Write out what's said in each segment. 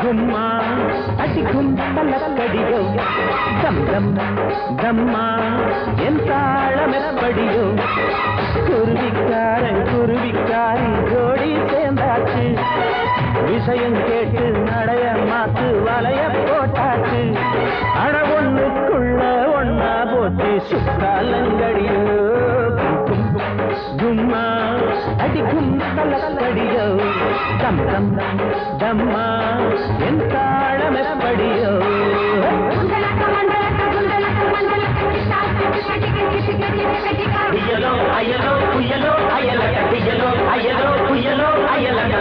கும்மா அடிக்கும் பல்லக்கடியோ தம் தம் தம்மா என் தாளம் எப்படியோ குருவிக்காரி ஜோடி சேர்ந்தாச்சு விஷயம் கேட்டு நடைய மாத்து வலைய போட்டாச்சு அட ஒண்ணுக்குள்ள ஒன்னா போச்சு சுத்தாலங்கடியோ கும்மா அடிக்கும் பல்லக்கடியோ தம் தம் தம்மா என் தாளம் எப்படியோ புயலோ அயலோ புயலோ அயலக புயலோ அயலோ புயலோ அயலக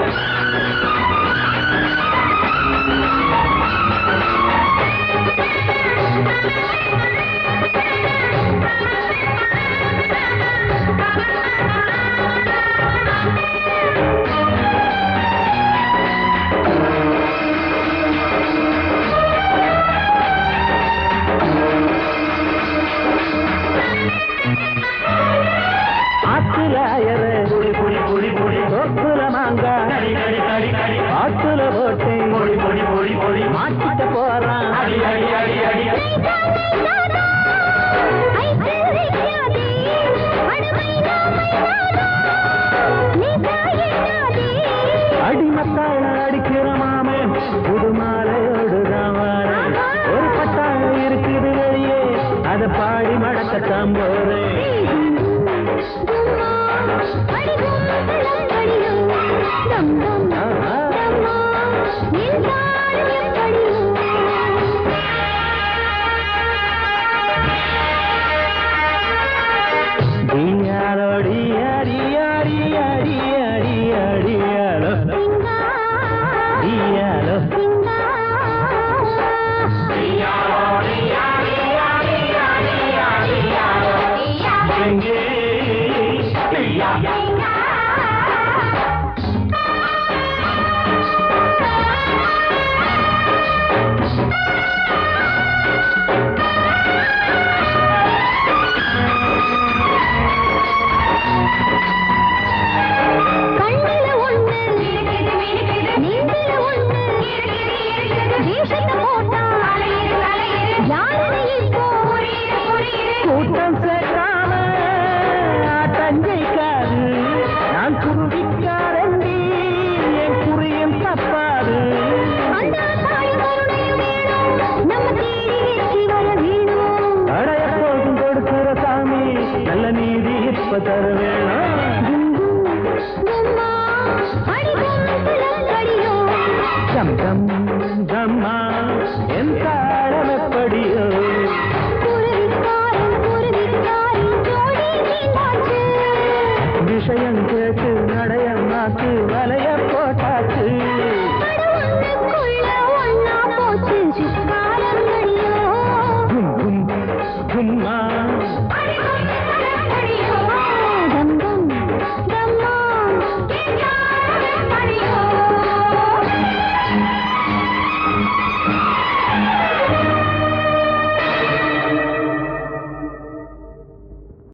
ஆத்துல போட்டு மாட்டிட்ட போறான் அடிமத்தாள அடிக்கிற மாமே புது மாலையோடுதான் ஒரு பட்டாள இருக்குது வெளியே அதை பாடி மடக்கத்தான் போறேன் Dum dum dum,